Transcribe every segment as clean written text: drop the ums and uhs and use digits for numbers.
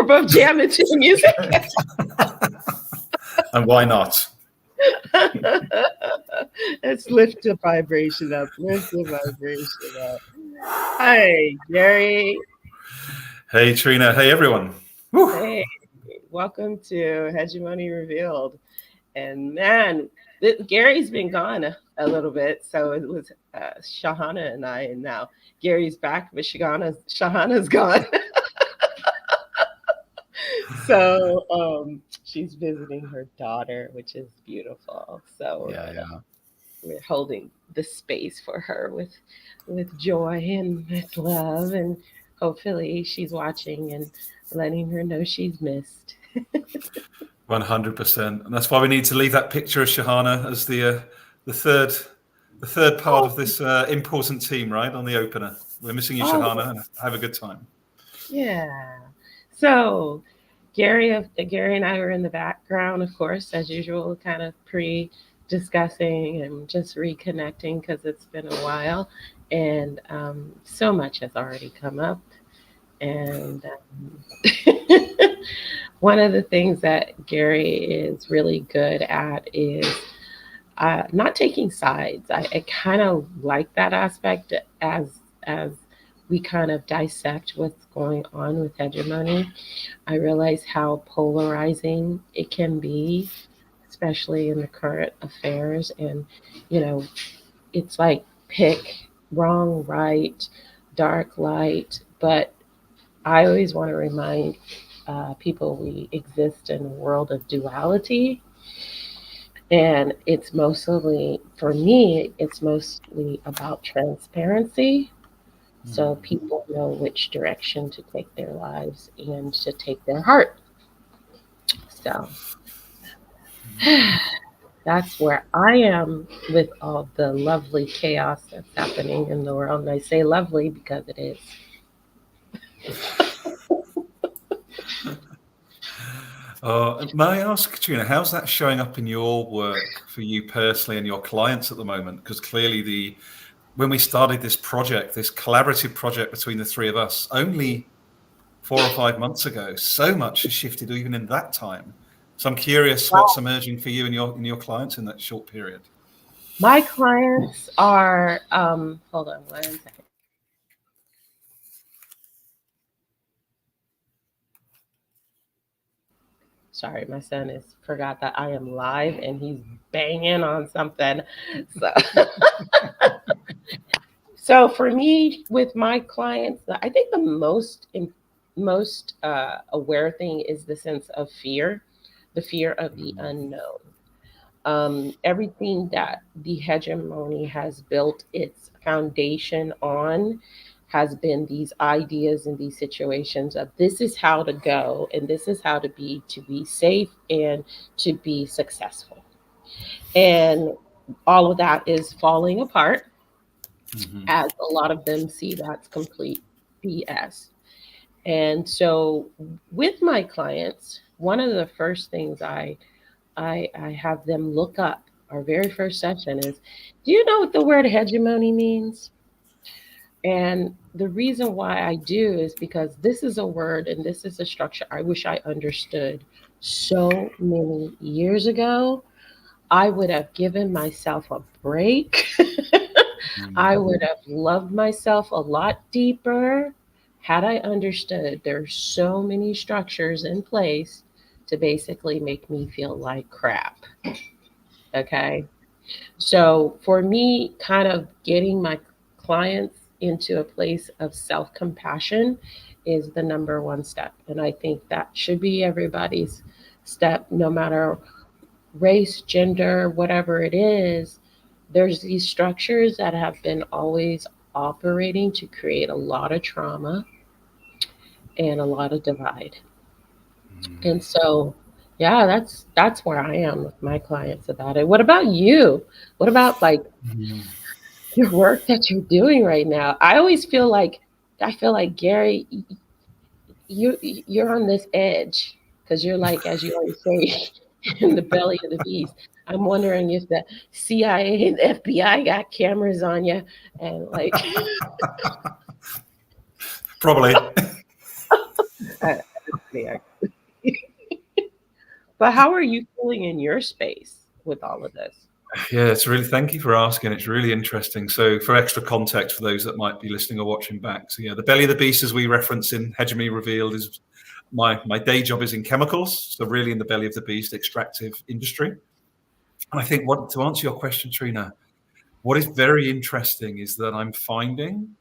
we're both jamming to the music. And why not? Let's lift the vibration up. Lift the vibration up. Hi, Garry. Hey, Trina. Hey, everyone. Woo. Hey, welcome to Hegemony Revealed. And man, Gary's been gone a little bit, so it was Shahana and I, and now Gary's back, but Shahana's gone. So she's visiting her daughter, which is beautiful. So we're holding the space for her with joy and with love, and hopefully she's watching and letting her know she's missed. 100%, and that's why we need to leave that picture of Shahana as the third part of this important team, right, on the opener. We're missing you, Shahana, and have a good time. Yeah. So Garry and I were in the background, of course, as usual, kind of pre-discussing and just reconnecting because it's been a while, and so much has already come up. And one of the things that Garry is really good at is not taking sides. I kind of like that aspect as we kind of dissect what's going on with hegemony. I realize how polarizing it can be, especially in the current affairs. And, it's like pick wrong, right, dark, light. But I always want to remind people we exist in a world of duality. And it's mostly, for me, it's mostly about transparency. So people know which direction to take their lives and to take their heart. So that's where I am with all the lovely chaos that's happening in the world. And I say lovely because it is. May I ask, Trina, how's that showing up in your work for you personally and your clients at the moment? Because clearly when we started this project, this collaborative project between the three of us, only 4 or 5 months ago, so much has shifted even in that time. So I'm curious what's emerging for you and your clients in that short period. My clients are, hold on 1 second. Sorry, my son has forgot that I am live and he's banging on something. So for me, with my clients, I think the most aware thing is the sense of fear, the fear of the unknown. Everything that the hegemony has built its foundation on has been these ideas and these situations of this is how to go and this is how to be safe and to be successful. And all of that is falling apart. As a lot of them see that's complete BS. And so with my clients, one of the first things I have them look up, our very first session is, do you know what the word hegemony means? And the reason why I do is because this is a word and this is a structure I wish I understood so many years ago. I would have given myself a break. I would have loved myself a lot deeper had I understood there's so many structures in place to basically make me feel like crap. Okay. So for me, kind of getting my clients into a place of self-compassion is the number one step. And I think that should be everybody's step, no matter race, gender, whatever it is. There's these structures that have been always operating to create a lot of trauma and a lot of divide. And so, yeah, that's where I am with my clients about it. What about you? What about like your work that you're doing right now? I feel like Garry, you're on this edge because you're like, as you always say, in the belly of the beast. I'm wondering if the CIA and the FBI got cameras on you and like probably. exactly. But how are you feeling in your space with all of this? Yeah, it's really, thank you for asking. It's really interesting. So, for extra context for those that might be listening or watching back, so yeah, the belly of the beast, as we reference in Hegemony Revealed, is my day job is in chemicals. So, really, in the belly of the beast, extractive industry. And I think what to answer your question, Trina, what is very interesting is that I'm finding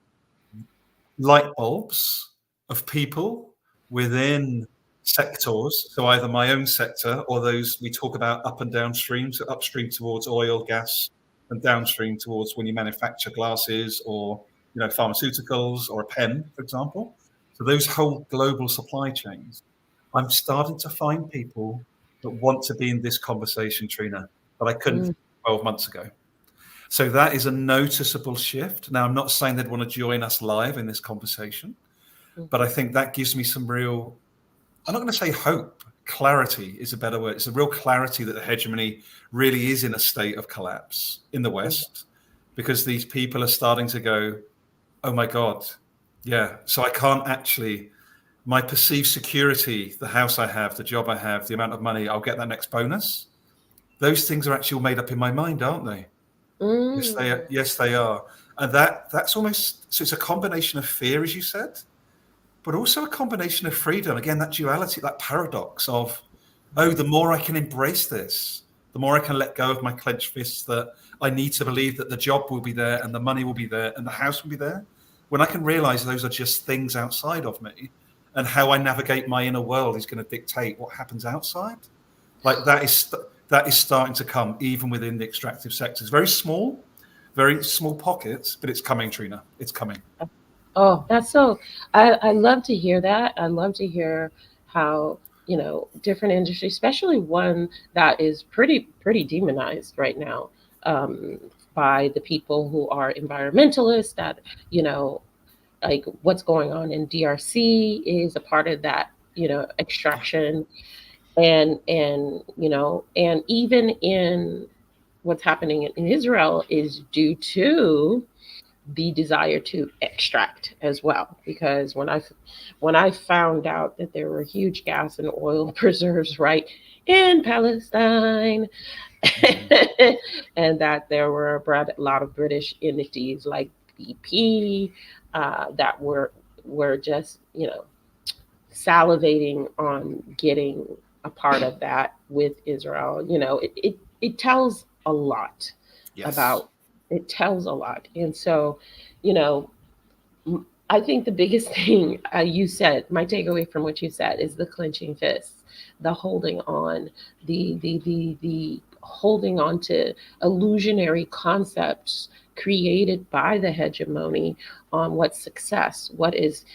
light bulbs of people within sectors. So either my own sector or those we talk about up and downstream, so upstream towards oil, gas, and downstream towards when you manufacture glasses or pharmaceuticals or a pen, for example. So those whole global supply chains. I'm starting to find people that want to be in this conversation, Trina, that I couldn't Mm, 12 months ago. So that is a noticeable shift. Now, I'm not saying they'd want to join us live in this conversation, but I mhm, think that gives me some real, I'm not going to say hope, clarity is a better word. It's a real clarity that the hegemony really is in a state of collapse in the mhm, West because these people are starting to go, oh my God, yeah. So I can't actually, my perceived security, the house I have, the job I have, the amount of money, I'll get that next bonus. Those things are actually all made up in my mind, aren't they? Yes, they are. mm. Yes, they are. And that's almost, so it's a combination of fear, as you said, but also a combination of freedom. Again, that duality, that paradox of, oh, the more I can embrace this, the more I can let go of my clenched fists that I need to believe that the job will be there and the money will be there and the house will be there. When I can realize those are just things outside of me and how I navigate my inner world is going to dictate what happens outside. Like that is starting to come even within the extractive sectors. Very small pockets, but it's coming, Trina. It's coming. Oh, that's so. I love to hear that. I love to hear how, different industries, especially one that is pretty demonized right now, um, by the people who are environmentalists. That you know, like what's going on in DRC is a part of that. Extraction, and even in what's happening in Israel is due to the desire to extract as well. Because when I found out that there were huge gas and oil preserves right in Palestine, Mhm. and that there were a lot of British entities like BP, that were just salivating on getting a part of that with Israel. It tells a lot Yes. about, it tells a lot. And so, you know, I think the biggest thing, you said, my takeaway from what you said is the clenching fists, the holding on, the holding on to illusionary concepts created by the hegemony on what's success, what is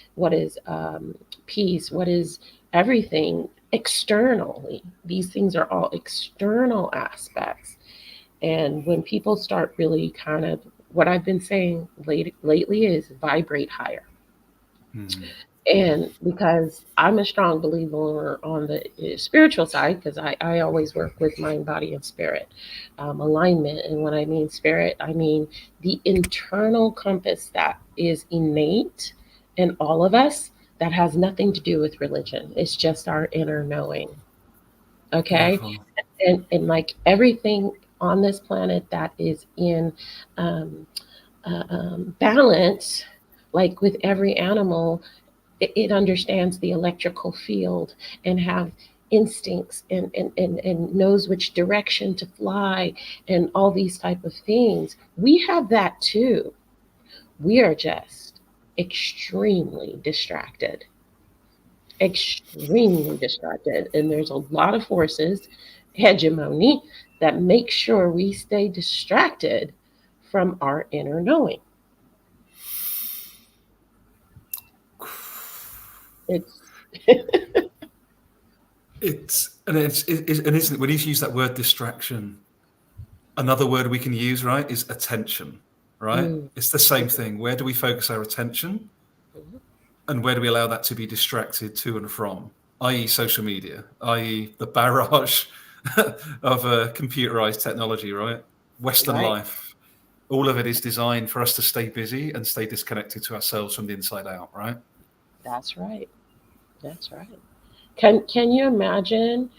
peace, what is everything externally. These things are all external aspects. And when people start really kind of, what I've been saying lately is vibrate higher. Mhm. And because I'm a strong believer on the spiritual side, because I always work with mind, body, and spirit, alignment. And when I mean spirit, I mean the internal compass that is innate in all of us that has nothing to do with religion. It's just our inner knowing. Okay. Beautiful. And like everything on this planet that is in um, balance, like with every animal, it understands the electrical field and have instincts, and knows which direction to fly, and all these type of things. We have that too. We are just extremely distracted, extremely distracted. And there's a lot of forces, hegemony, that make sure we stay distracted from our inner knowing. It's And isn't it when you use that word distraction, another word we can use, right, is attention, right? mm, It's the same thing. Where do we focus our attention mhm, and where do we allow that to be distracted to and from, i.e. social media, i.e. the barrage of computerized technology, right? Western right. life. All of it is designed for us to stay busy and stay disconnected to ourselves from the inside out, right? That's right. That's right. Can you imagine?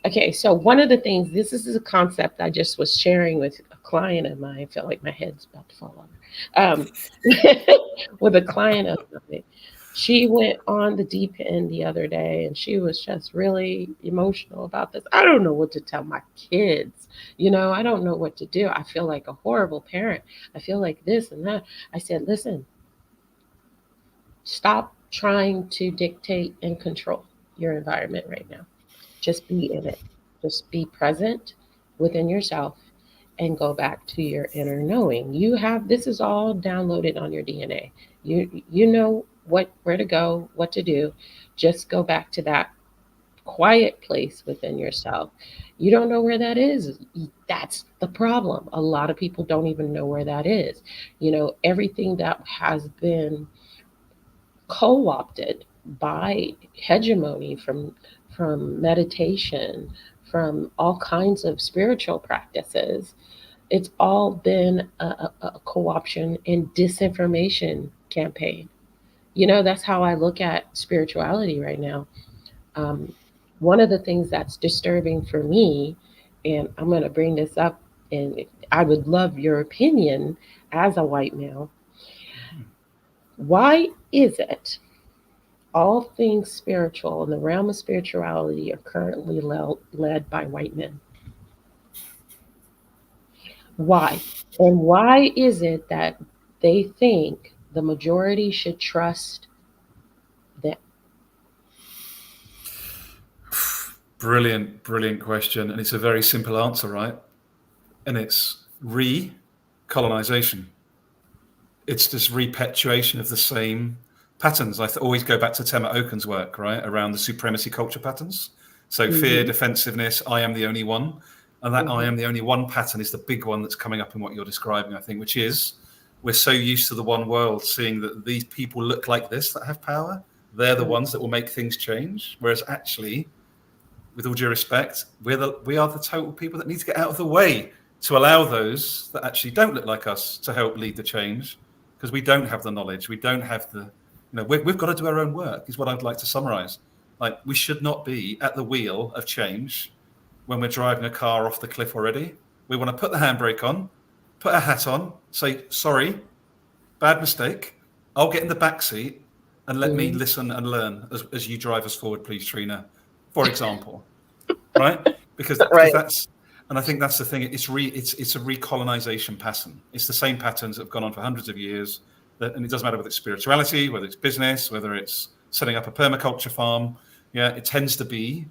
Okay, so one of the things, this is a concept I just was sharing with a client of mine. I feel like my head's about to fall over. With a client of mine. She went on the deep end the other day and she was just really emotional about this. I don't know what to tell my kids. I don't know what to do. I feel like a horrible parent. I feel like this and that. I said, listen, stop trying to dictate and control your environment right now. Just be in it. Just be present within yourself and go back to your inner knowing. You have this is all downloaded on your DNA. You know where to go, what to do. Just go back to that quiet place within yourself. You don't know where that is. That's the problem. A lot of people don't even know where that is. Everything that has been co-opted by hegemony from meditation, from all kinds of spiritual practices. It's all been a co-option and disinformation campaign. That's how I look at spirituality right now. um, One of the things that's disturbing for me, and I'm going to bring this up, and I would love your opinion as a white male. Why is it all things spiritual in the realm of spirituality are currently led by white men? Why? And why is it that they think the majority should trust them? Brilliant, brilliant question. And it's a very simple answer, right? And it's colonization. It's this reperpetuation of the same patterns. I always go back to Tema Okun's work, right, around the supremacy culture patterns. So fear, Mm-hmm. defensiveness, I am the only one. And that I Mm-hmm. am the only one pattern is the big one that's coming up in what you're describing, I think, which is we're so used to the one world, seeing that these people look like this that have power. They're the ones that will make things change. Whereas actually, with all due respect, we are the total people that need to get out of the way to allow those that actually don't look like us to help lead the change, because we don't have the knowledge, we don't have the, we've got to do our own work, is what I'd like to summarize. Like, we should not be at the wheel of change when we're driving a car off the cliff already. We want to put the handbrake on, put a hat on, say, sorry, bad mistake. I'll get in the back seat and let me Mm-hmm. listen and learn as you drive us forward, please, Trina, for example. Right? Because Right. that's, and I think that's the thing. It's a recolonization pattern. It's the same patterns that have gone on for hundreds of years. And it doesn't matter whether it's spirituality, whether it's business, whether it's setting up a permaculture farm. Yeah, it tends to be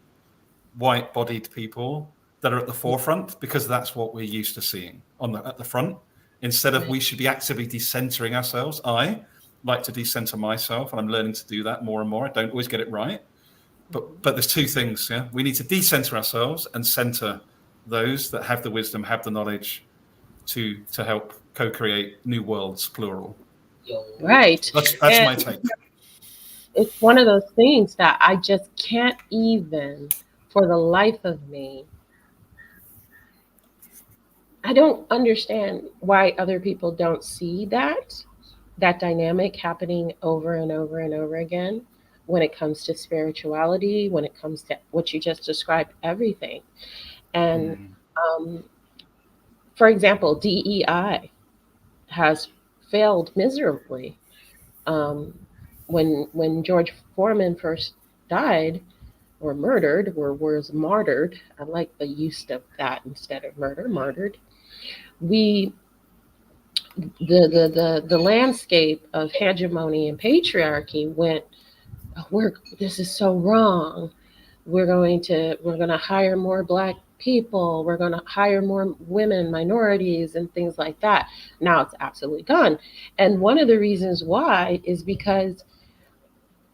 white-bodied people that are at the forefront, because that's what we're used to seeing at the front. Instead of, we should be actively decentering ourselves. I like to decenter myself, and I'm learning to do that more and more. I don't always get it right. But there's two things. Yeah, we need to decenter ourselves and center those that have the wisdom, have the knowledge to help co-create new worlds, plural. Right. That's And my take. it's one of those things that I just can't even, for the life of me, I don't understand why other people don't see that dynamic happening over and over and over again when it comes to spirituality, when it comes to what you just described, everything. And Mm. um, for example, DEI has failed miserably. Um, when George Foreman first died or murdered, or was martyred, I like the use of that instead of murder, martyred. We the landscape of hegemony and patriarchy went, oh, this is so wrong. We're going to hire more black people, we're going to hire more women, minorities, and things like that. Now it's absolutely gone. And one of the reasons why is because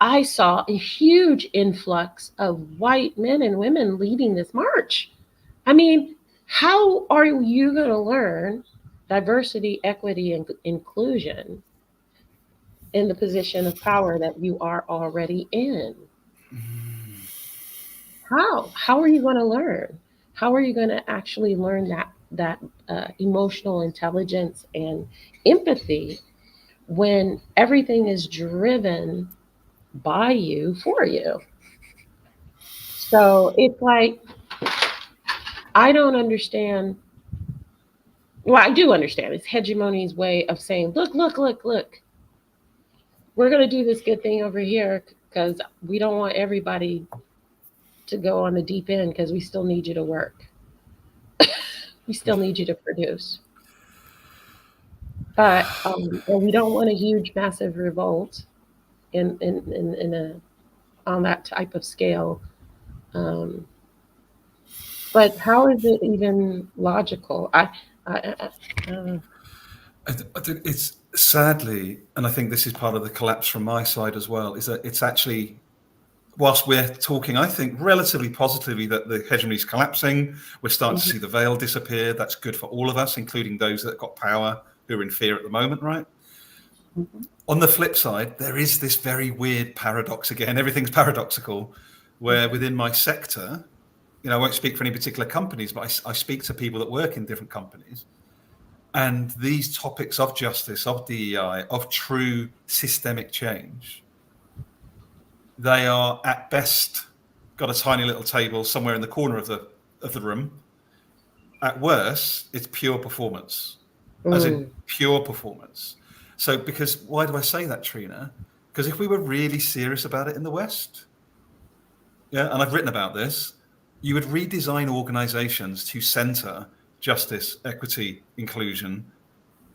I saw a huge influx of white men and women leading this march. I mean, how are you going to learn diversity, equity, and inclusion in the position of power that you are already in? How are you going to learn? How are you going to actually learn that emotional intelligence and empathy when everything is driven by you for you? So it's like, I don't understand. Well, I do understand. It's hegemony's way of saying, look, look, look, look, we're going to do this good thing over here because we don't want everybody to go on the deep end because we still need you to work. We still need you to produce. But and we don't want a huge, massive revolt in a on that type of scale. Um, but how is it even logical? I think it's sadly, and I think this is part of the collapse from my side as well, is that it's actually, whilst we're talking, I think, relatively positively that the hegemony is collapsing, we're starting to see the veil disappear. That's good for all of us, including those that got power who are in fear at the moment, right? Mhm. On the flip side, there is this very weird paradox again. Everything's paradoxical, where within my sector, I won't speak for any particular companies, but I speak to people that work in different companies. And these topics of justice, of DEI, of true systemic change, they are at best got a tiny little table somewhere in the corner of the room. At worst, it's pure performance, as in Mm. pure performance. So, because why do I say that, Trina? Because if we were really serious about it in the West, yeah, and I've written about this, you would redesign organizations to center justice, equity, inclusion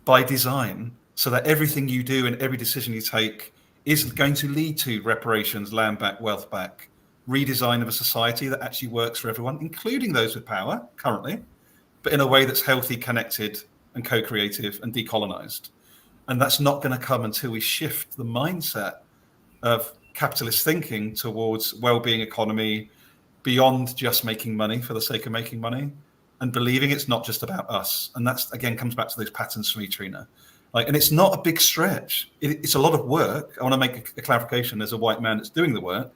by design so that everything you do and every decision you take is going to lead to reparations, land back, wealth back, redesign of a society that actually works for everyone, including those with power currently, but in a way that's healthy, connected, and co-creative and decolonized. And that's not going to come until we shift the mindset of capitalist thinking towards well-being economy, beyond just making money for the sake of making money, and believing it's not just about us. And that's, again, comes back to those patterns for me, Trina. And it's not a big stretch. It's a lot of work. I want to make a clarification as a white man that's doing the work.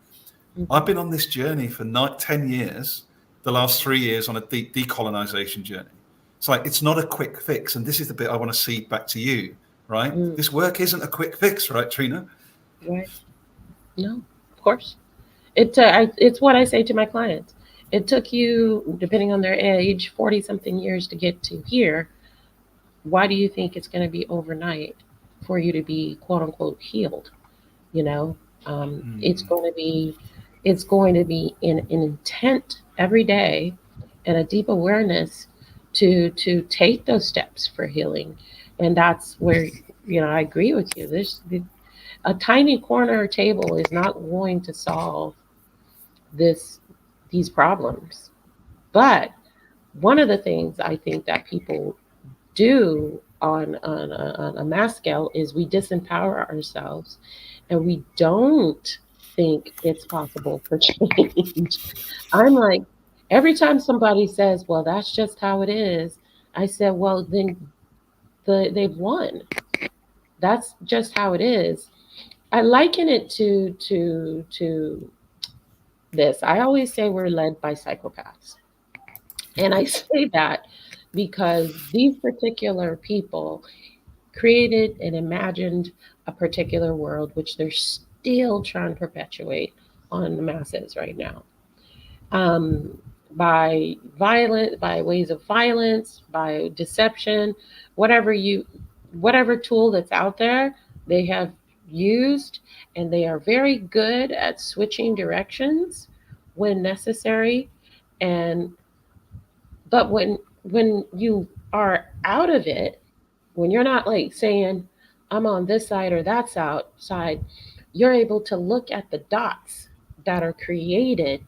I've been on this journey for 10 years, the last 3 years on a decolonization journey. It's not a quick fix. And this is the bit I want to seed back to you, right? Mm. This work isn't a quick fix, right, Trina? Right. No, of course. It's what I say to my clients. It took you, depending on their age, 40 something years to get to here. Why do you think it's going to be overnight for you to be quote unquote healed? You know, it's Mm. going to be, it's going to be an intent every day and a deep awareness to take those steps for healing. And that's where, I agree with you. A tiny corner table is not going to solve this these problems. But one of the things I think that people do on a mass scale is we disempower ourselves and we don't think it's possible for change. I'm like, every time somebody says, well, that's just how it is, I said, well, then they've won. That's just how it is. I liken it to this. I always say we're led by psychopaths. And I say that because these particular people created and imagined a particular world which they're still trying to perpetuate on the masses right now. Um, by ways of violence, by deception, whatever you, whatever tool that's out there, they have used, and they are very good at switching directions when necessary. And but when you are out of it, when you're not like saying I'm on this side or that side, you're able to look at the dots that are created,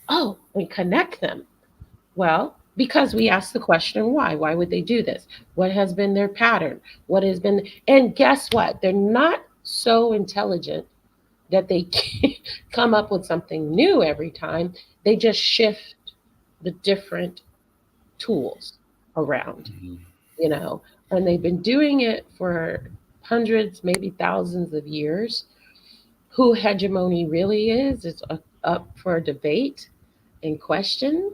oh, and connect them. Well, because we ask the question why? Why would they do this? What has been their pattern? What has been, and guess what? They're not so intelligent that they come up with something new every time. They just shift the different tools around, Mm. you know, and they've been doing it for hundreds, maybe thousands of years. Who hegemony really is up for debate and question.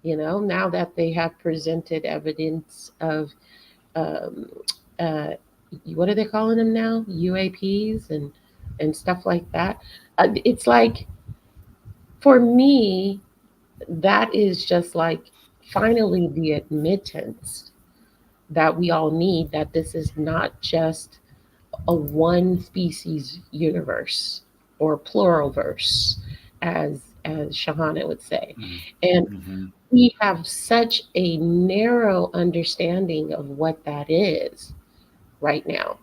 Now that they have presented evidence of, um, uh, what are they calling them now? UAPs and stuff like that. It's like For me, that is just like finally the admittance that we all need that this is not just a one species universe or plural verse, as Shahana would say. And Mm-hmm. we have such a narrow understanding of what that is right now.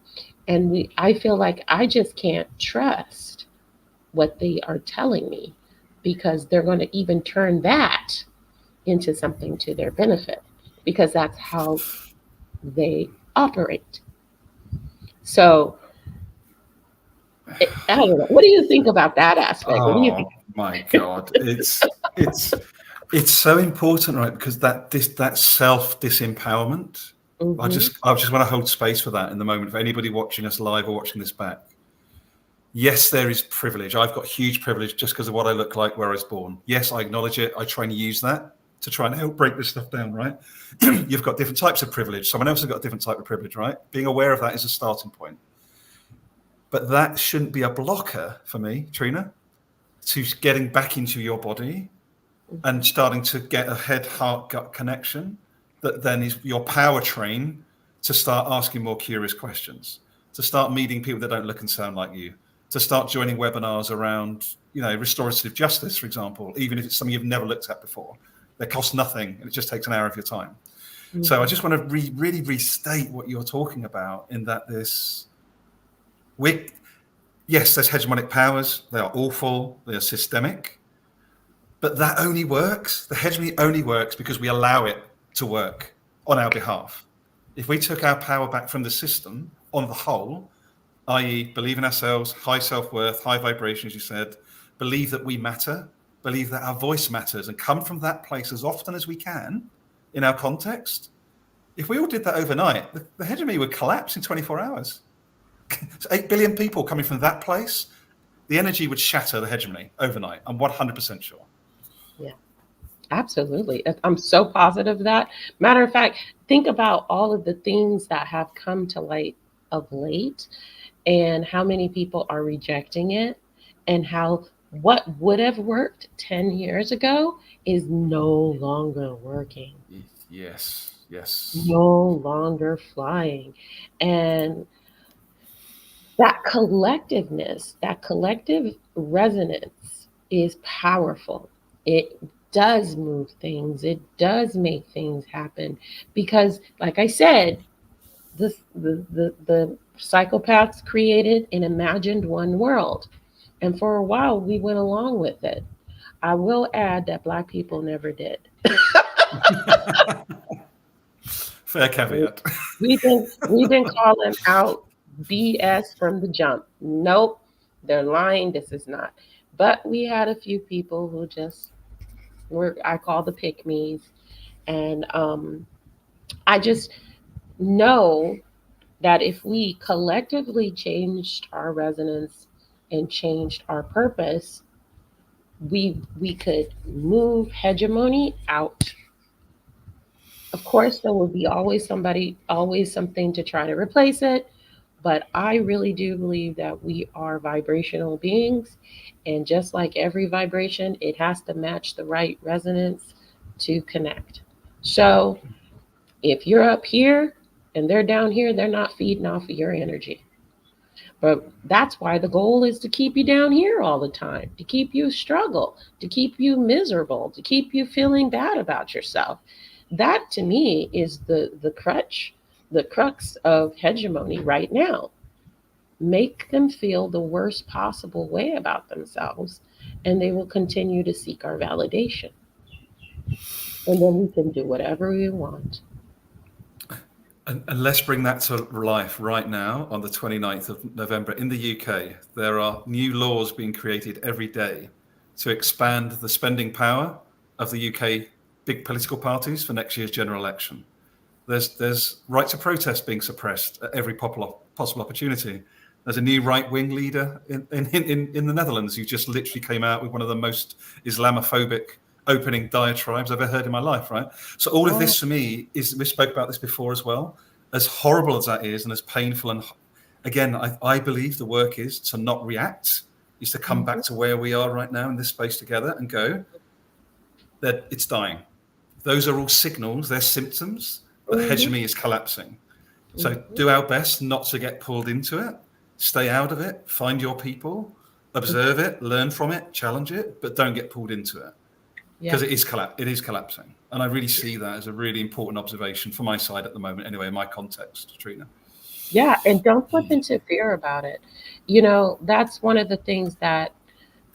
And I feel like I just can't trust what they are telling me because they're going to even turn that into something to their benefit because that's how they operate. So I don't know. What do you think about that aspect? What do you Oh think? my God, it's so important, right? Because that self disempowerment. Mm-hmm. I just want to hold space for that in the moment. For anybody watching us live or watching this back, yes, there is privilege. I've got huge privilege just because of what I look like, where I was born. Yes, I acknowledge it. I try and use that to try and help break this stuff down, right? You've got different types of privilege. Someone else has got a different type of privilege, right? Being aware of that is a starting point. But that shouldn't be a blocker for me, Trina, to getting back into your body and Mm-hmm. starting to get a head, heart, gut connection that then is your power train to start asking more curious questions, to start meeting people that don't look and sound like you, to start joining webinars around, restorative justice, for example, even if it's something you've never looked at before. They cost nothing and it just takes an hour of your time. So I Mm-hmm. just want to really restate what you're talking about in that yes, there's hegemonic powers. They are awful. They are systemic. But that only works. The hegemony only works because we allow it to work on our behalf. If we took our power back from the system on the whole, i.e., believe in ourselves, high self-worth, high vibration, as you said, believe that we matter, believe that our voice matters, and come from that place as often as we can in our context. If we all did that overnight, the hegemony would collapse in 24 hours. So 8 billion people coming from that place, the energy would shatter the hegemony overnight. I'm 100% sure. Yeah, absolutely. I'm so positive of that. Matter of fact, think about all of the things that have come to light of late and how many people are rejecting it and how what would have worked 10 years ago is no longer working, Yes, yes. no longer flying. And that collectiveness, that collective resonance is powerful. It does move things, it does make things happen because, like I said, the psychopaths created and imagined one world. And for a while, we went along with it. I will add that Black people never did. Fair caveat. We've been calling out BS from the jump. Nope, they're lying. This is not. But we had a few people who just were, I call the pick me's, and I just know that if we collectively changed our resonance and changed our purpose, we could move hegemony out. Of course, there will be always somebody, always something to try to replace it. But I really do believe that we are vibrational beings. And just like every vibration, it has to match the right resonance to connect. So if you're up here and they're down here, they're not feeding off of your energy. But that's why the goal is to keep you down here all the time, to keep you struggle, to keep you miserable, to keep you feeling bad about yourself. That to me is the crutch, the crux of hegemony right now. Make them feel the worst possible way about themselves, and they will continue to seek our validation. And then we can do whatever we want. And let's bring that to life right now on the 29th of November. In the UK, there are new laws being created every day to expand the spending power of the UK big political parties for next year's general election. There's right to protest being suppressed at every possible opportunity. There's a new right-wing leader in the Netherlands who just literally came out with one of the most Islamophobic opening diatribes I've ever heard in my life, right? So all of Oh, this for me is, we spoke about this before as well, as horrible as that is and as painful, and again, I believe the work is to not react, is to come back to where we are right now in this space together and go, that it's dying. Those are all signals, they're symptoms, but hegemony is collapsing. So do our best not to get pulled into it, stay out of it, find your people, observe it, learn from it, challenge it, but don't get pulled into it. Because it is collapsing. And I really see that as a really important observation from my side at the moment, anyway, in my context, Trina. Yeah, and don't flip into fear about it. You know, that's one of the things that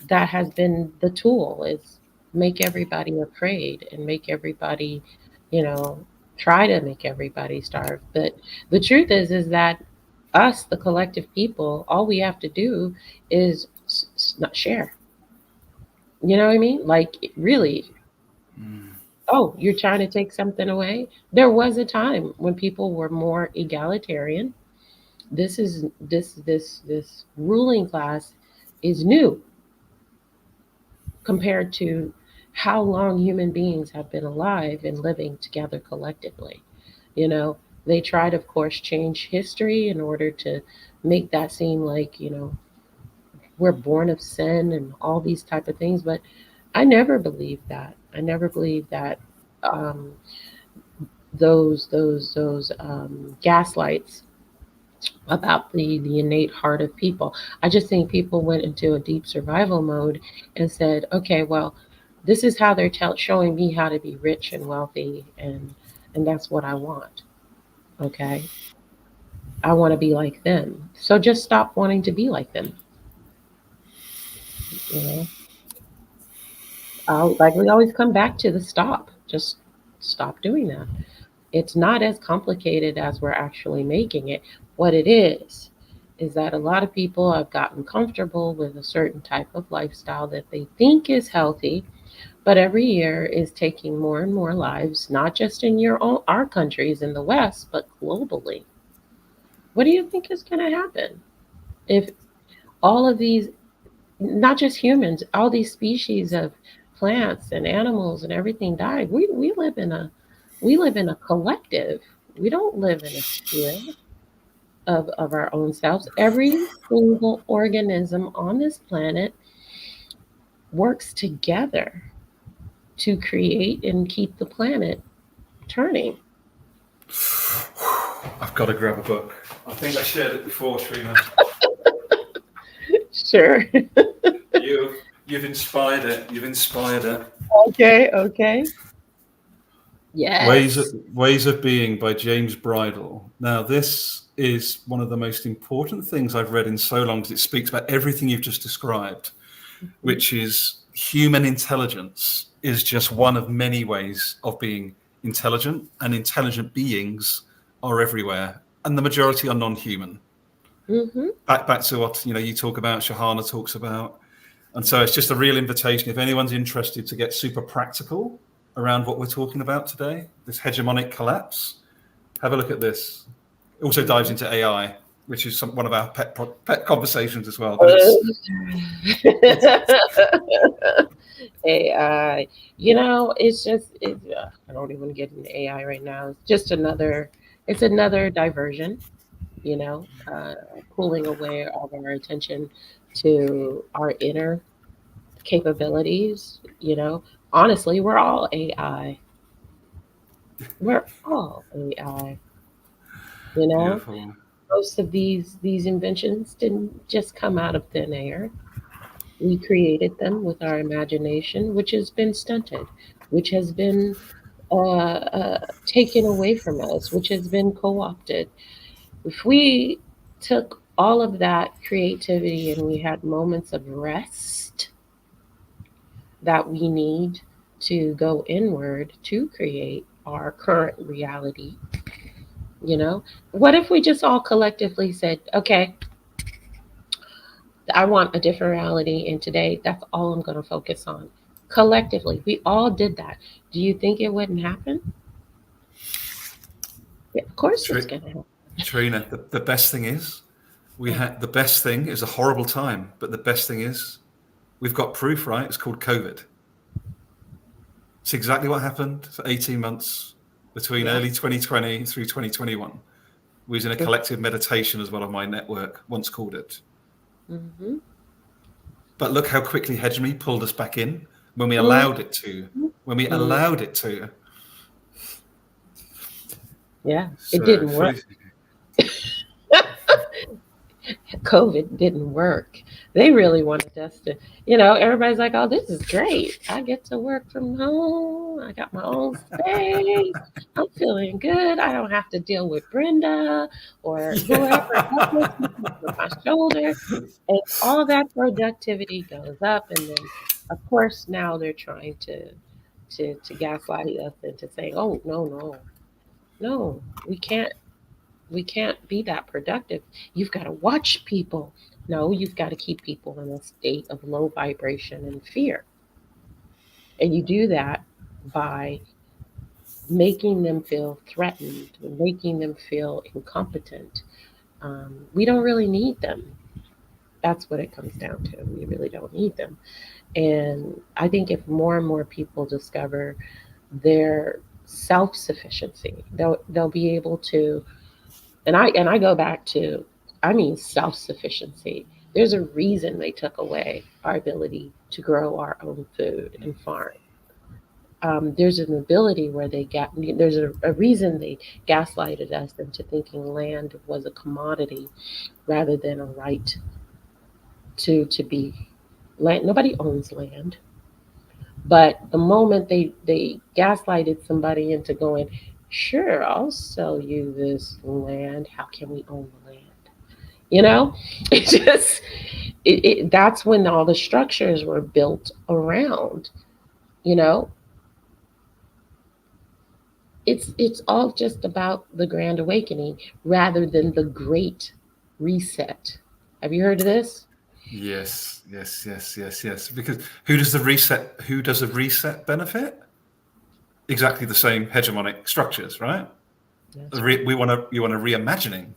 has been the tool is make everybody afraid and make everybody, you know, try to make everybody starve. But the truth is that us, the collective people, all we have to do is not share. You know what I mean? Like really. Oh, you're trying to take something away? There was a time when people were more egalitarian. This ruling class is new compared to how long human beings have been alive and living together collectively. You know, they tried, of course, change history in order to make that seem like, you know, we're born of sin and all these type of things. But I never believed that. I never believed that um, those gaslights about the innate heart of people. I just think people went into a deep survival mode and said, okay, well, this is how they're showing me how to be rich and wealthy, and that's what I want. Okay, I want to be like them. So just stop wanting to be like them. You know, like we always come back to the stop. Just stop doing that. It's not as complicated as we're actually making it. What it is that a lot of people have gotten comfortable with a certain type of lifestyle that they think is healthy, but every year is taking more and more lives, not just in our countries in the West, but globally. What do you think is going to happen if all of these, not just humans, all these species of plants and animals and everything died? We live in a collective. We don't live in a sphere of our own selves. Every single organism on this planet works together to create and keep the planet turning. I've got to grab a book. I think I shared it before, Trina. Sure. You've inspired it. You've inspired it. Okay. Yes. Ways of Being by James Bridle. Now, this is one of the most important things I've read in so long because it speaks about everything you've just described, which is human intelligence is just one of many ways of being intelligent, and intelligent beings are everywhere, and the majority are non-human. Back to what you talk about, Shahana talks about. And so it's just a real invitation. If anyone's interested to get super practical around what we're talking about today, this hegemonic collapse, have a look at this. It also dives into AI, which is one of our pet conversations as well. But AI, I don't even get into AI right now. It's just it's another diversion, pulling away all of our attention to our inner capabilities. Honestly, we're all AI. We're all AI. Beautiful. Most of these inventions didn't just come out of thin air. We created them with our imagination, which has been stunted, which has been taken away from us, which has been co-opted. If we took all of that creativity and we had moments of rest that we need to go inward to create our current reality, what if we just all collectively said, okay, I want a different reality, and today that's all I'm going to focus on. Collectively, we all did that. Do you think it wouldn't happen? Yeah, of course it's going to happen. Trina, the best thing is the best thing is a horrible time, but the best thing is we've got proof, right? It's called COVID. It's exactly what happened for 18 months between early 2020 through 2021. We was in a collective meditation, as one of my network once called it. But look how quickly hegemony pulled us back in when we Mm, allowed it to. When we mm, allowed it to. yeah, it So didn't work. fully. COVID didn't work. They really wanted us to, everybody's like, oh, this is great. I get to work from home. I got my own space. I'm feeling good. I don't have to deal with Brenda or whoever else is looking over my shoulder. And all that productivity goes up. And then, of course, now they're trying to gaslight us into saying, oh, no, no, no, we can't be that productive. You've got to watch people. No, you've got to keep people in a state of low vibration and fear. And you do that by making them feel threatened, making them feel incompetent. We don't really need them. That's what it comes down to. We really don't need them. And I think if more and more people discover their self sufficiency, they'll be able to. And I go back to, I mean, self sufficiency. There's a reason they took away our ability to grow our own food and farm. There's an ability where there's a reason they gaslighted us into thinking land was a commodity rather than a right to be land. Nobody owns land. But the moment they gaslighted somebody into going, sure, I'll sell you this land. How can we own the land? You know, it just that's when all the structures were built around. You know, it's all just about the grand awakening rather than the great reset. Have you heard of this? Yes, yes, yes, yes, yes. Because who does the reset? Who does a reset benefit? Exactly the same hegemonic structures, right? That's right. You want a reimagining,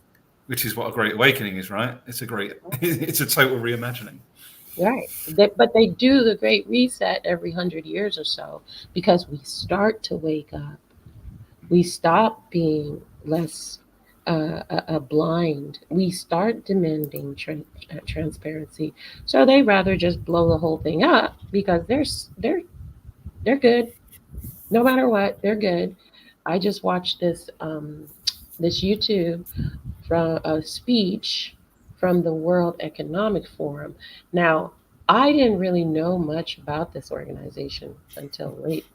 which is what a great awakening is, right? It's a total reimagining. Right. But they do the great reset every 100 years or so because we start to wake up. We stop being less blind. We start demanding transparency. So they rather just blow the whole thing up because they're good. No matter what, they're good. I just watched this YouTube from a speech from the World Economic Forum. Now, I didn't really know much about this organization until late,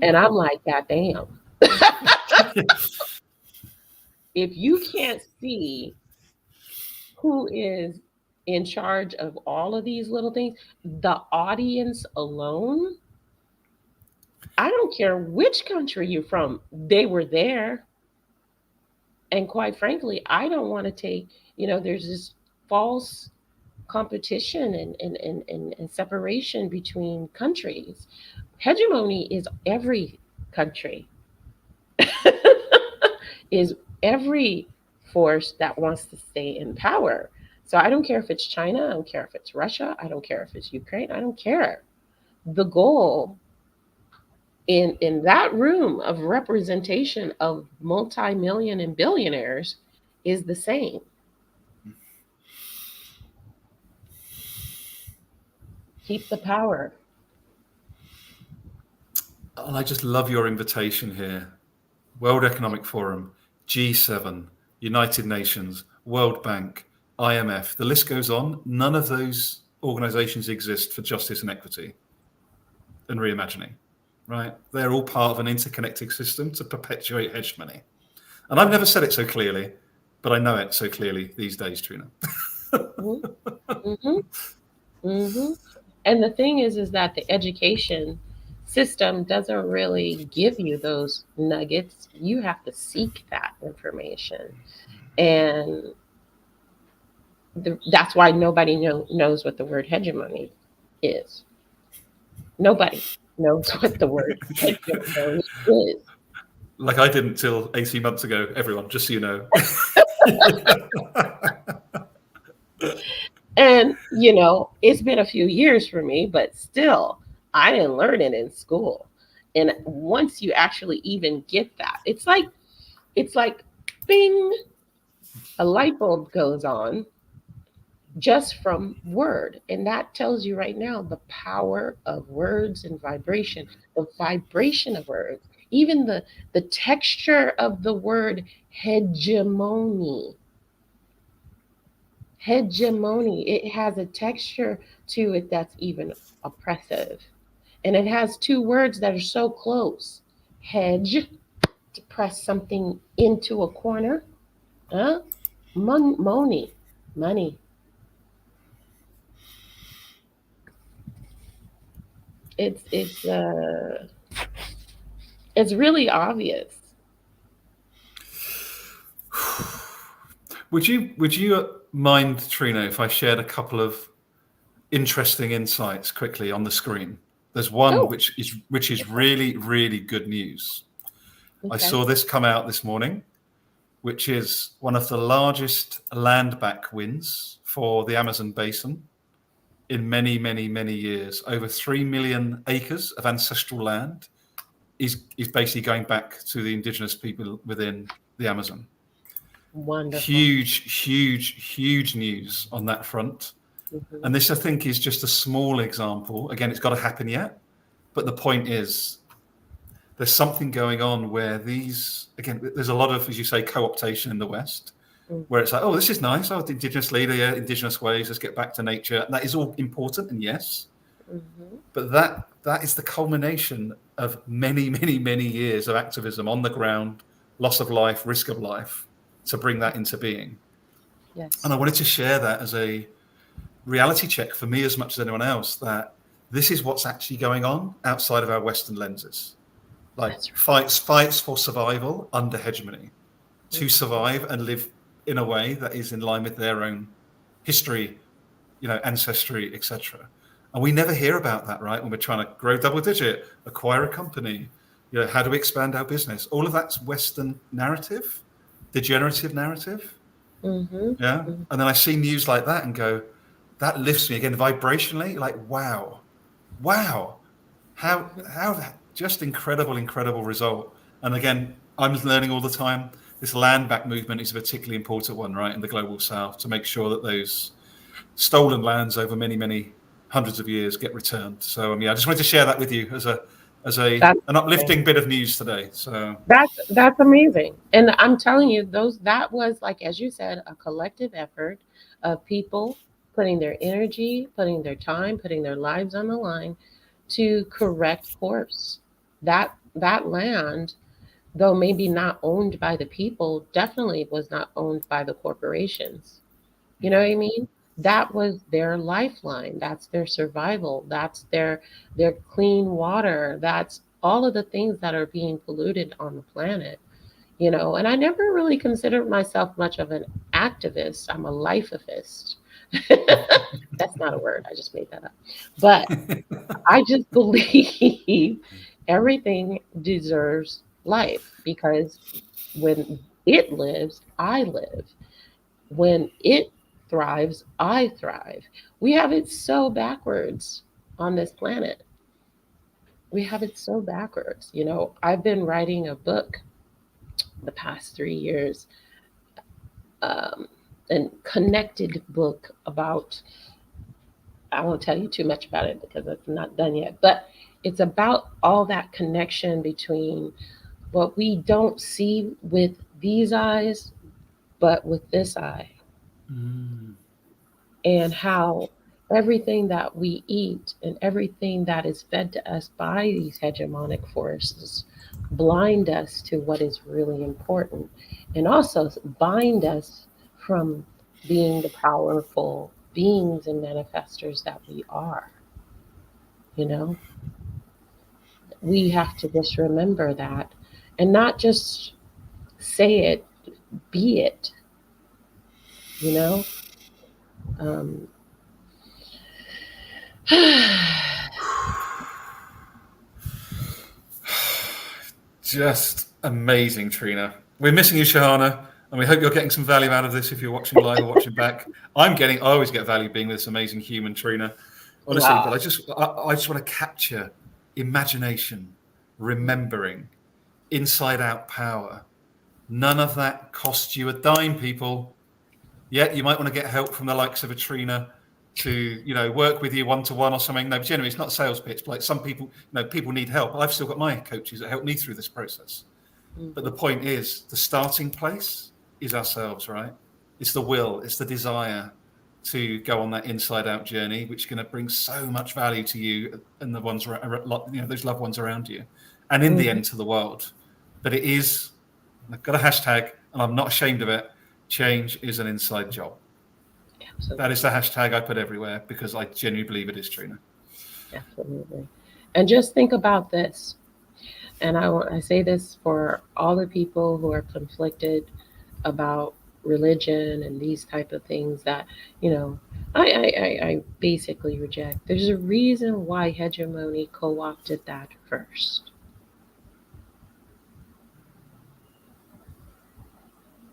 and I'm like, God damn. If you can't see who is in charge of all of these little things, the audience alone, I don't care which country you're from, they were there. And quite frankly, I don't want to take, there's this false competition and separation between countries. Hegemony is every country, is every force that wants to stay in power. So I don't care if it's China, I don't care if it's Russia, I don't care if it's Ukraine, I don't care. The goal in that room of representation of multi-million and billionaires is the same. Keep the power. And I just love your invitation here. World Economic Forum, G7, United Nations, World Bank, IMF. The list goes on. None of those organizations exist for justice and equity and reimagining, right? They're all part of an interconnected system to perpetuate hegemony. And I've never said it so clearly, but I know it so clearly these days, Trina. Mm-hmm. Mm-hmm. And the thing is that the education system doesn't really give you those nuggets. You have to seek that information, and that's why nobody knows what the word hegemony is. Nobody knows what the word hegemony is. Like I didn't till 18 months ago, everyone, just so you know. And it's been a few years for me, but still, I didn't learn it in school. And once you actually even get that, it's like bing, a light bulb goes on. just from word. And that tells you right now the power of words and vibration, the vibration of words, even the texture of the word hegemony. Hegemony, it has a texture to it that's even oppressive. And it has two words that are so close. Hedge, to press something into a corner. Huh? Money. Money. It's it's uh it's really obvious. Would you mind, Trina, if I shared a couple of interesting insights quickly on the screen? There's one Oh, which is really, really good news. I okay. saw this come out this morning, which is one of the largest land back wins for the Amazon basin in many, many, many years. Over 3 million acres of ancestral land is basically going back to the indigenous people within the Amazon. Wonderful. Huge, huge, huge news on that front. Hmm. And this, I think, is just a small example. Again, it's got to happen yet. But the point is, there's something going on where there's a lot of, as you say, co-optation in the West, where it's like, oh, this is nice. Oh, the indigenous leader, yeah, indigenous ways, let's get back to nature. And that is all important, and yes. Hmm. But that is the culmination of many, many, many years of activism on the ground, loss of life, risk of life, to bring that into being. And Yes. I wanted to share that as a reality check for me as much as anyone else, that this is what's actually going on outside of our Western lenses. Like That's fights for survival under hegemony, right. to survive and live in a way that is in line with their own history, ancestry, etc. And we never hear about that, right? When we're trying to grow double digit, acquire a company, how do we expand our business? All of that's Western narrative, degenerative narrative. Mm-hmm. Yeah. Hmm. And then I see news like that and go, that lifts me again vibrationally, like, wow, how just incredible result. And again, I'm learning all the time. This land back movement is a particularly important one, right, in the global south, to make sure that those stolen lands over many, many hundreds of years get returned. So I just wanted to share that with you as That's an uplifting bit of news today. So that's amazing. And I'm telling you, that was, like, as you said, a collective effort of people putting their energy, putting their time, putting their lives on the line to correct course. That land, though maybe not owned by the people, definitely was not owned by the corporations. You know what I mean? That was their lifeline. That's their survival. That's their clean water. That's all of the things that are being polluted on the planet. And I never really considered myself much of an activist. I'm a lifeifist. That's not a word. I just made that up. But I just believe everything deserves life, because when it lives, I live. When it thrives, I thrive. We have it so backwards on this planet. We have it so backwards. I've been writing a book the past 3 years, um, and connected book about, I won't tell you too much about it because it's not done yet, but it's about all that connection between what we don't see with these eyes, but with this eye. And how everything that we eat and everything that is fed to us by these hegemonic forces blind us to what is really important, and also bind us from being the powerful beings and manifestors that we are. You know, we have to just remember that, and not just say it, be it, you know. Um, just amazing, Trina. We're missing you, Shahana, and we hope you're getting some value out of this if you're watching live or watching back. I always get value being with this amazing human, Trina, honestly. wow. But I just want to capture imagination, remembering, inside out power. None of that costs you a dime, people. Yeah, you might want to get help from the likes of a Trina to, work with you one-to-one or something. No, generally it's not a sales pitch, but like some people, people need help. I've still got my coaches that help me through this process. But the point is, the starting place is ourselves, right? It's the will, it's the desire to go on that inside-out journey, which is going to bring so much value to you and the ones, those loved ones around you, and in the end to the world. But it is, I've got a hashtag, and I'm not ashamed of it. Change is an inside job. Absolutely. That is the hashtag I put everywhere because I genuinely believe it is, Trina. Absolutely. And just think about this. And I say this for all the people who are conflicted about religion and these type of things that, I basically reject. There's a reason why Hegemony co-opted that first.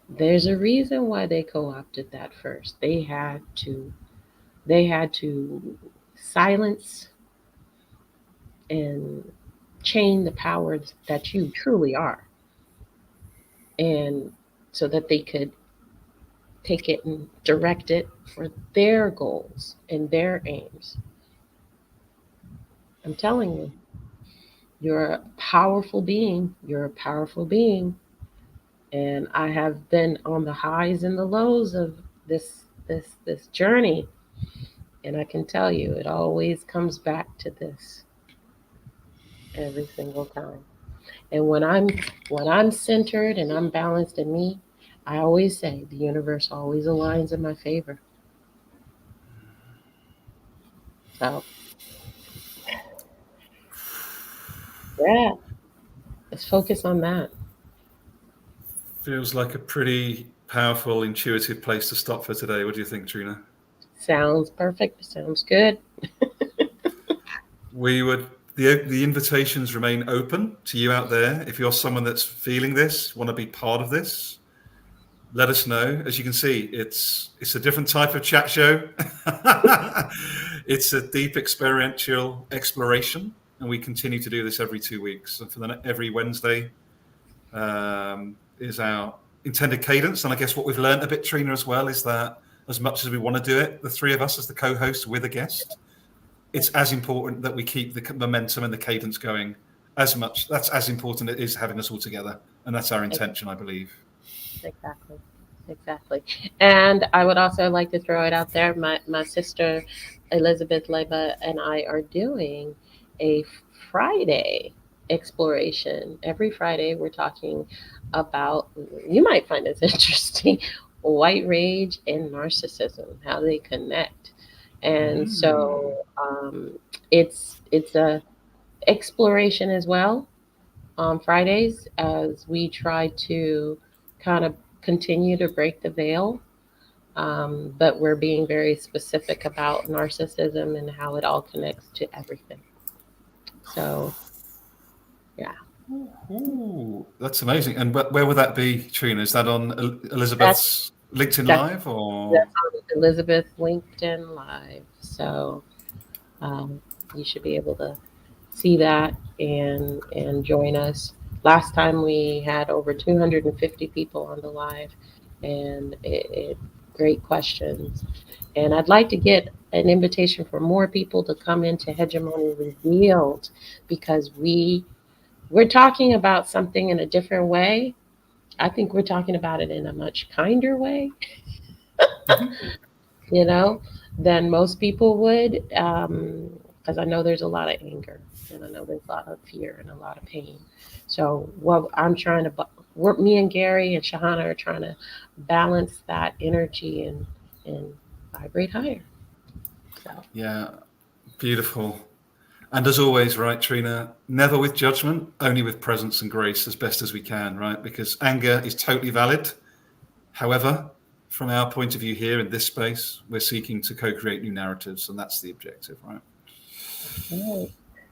There's a reason why they co-opted that first. They had to silence and chain the powers that you truly are, and so that they could take it and direct it for their goals and their aims. I'm telling you, you're a powerful being. You're a powerful being. And I have been on the highs and the lows of this journey. And I can tell you, it always comes back to this every single time. And when I'm centered and I'm balanced in me, I always say the universe always aligns in my favor. So, yeah, let's focus on that. Feels like a pretty powerful, intuitive place to stop for today. What do you think, Trina? Sounds perfect. Sounds good. The invitations remain open to you out there. If you're someone that's feeling this, want to be part of this, let us know. As you can see, it's a different type of chat show. It's a deep experiential exploration, and we continue to do this every 2 weeks. And every Wednesday is our intended cadence. And I guess what we've learned a bit, Trina, as well, is that as much as we want to do it, the three of us as the co-hosts with a guest, it's as important that we keep the momentum and the cadence going as much. That's as important it is having us all together. And that's our intention, I believe. Exactly. And I would also like to throw it out there. My sister, Elizabeth Leba, and I are doing a Friday exploration. Every Friday, we're talking about, you might find this interesting, white rage and narcissism, how they connect. And so it's a exploration as well on Fridays as we try to kind of continue to break the veil. But we're being very specific about narcissism and how it all connects to everything. So, yeah. Ooh, that's amazing. And where would that be, Trina? Is that on Elizabeth's LinkedIn Live? Or that's on Elizabeth LinkedIn Live. So you should be able to see that and join us. Last time we had over 250 people on the live, and great questions. And I'd like to get an invitation for more people to come into Hegemony Revealed, because we're talking about something in a different way. I think we're talking about it in a much kinder way, than most people would. Because I know there's a lot of anger, and I know there's a lot of fear and a lot of pain. So what I'm trying to, me and Garry and Shahana are trying to balance that energy and vibrate higher. So. Yeah, beautiful. And as always, right, Trina, never with judgment, only with presence and grace as best as we can, right? Because anger is totally valid. However, from our point of view here in this space, we're seeking to co-create new narratives, and that's the objective, right? Okay.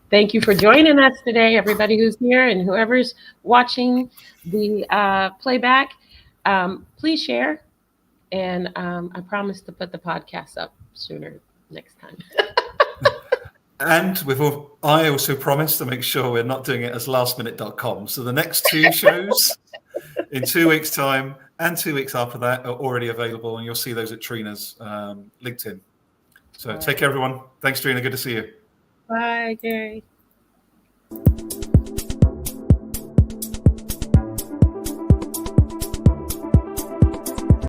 Thank you for joining us today, everybody who's here and whoever's watching the playback. Please share, and I promise to put the podcast up sooner next time. And I also promise to make sure we're not doing it as lastminute.com. So the next two shows in 2 weeks' time, and 2 weeks after that are already available, and you'll see those at Trina's LinkedIn. So take care, everyone. Thanks, Trina. Good to see you. Bye, Garry.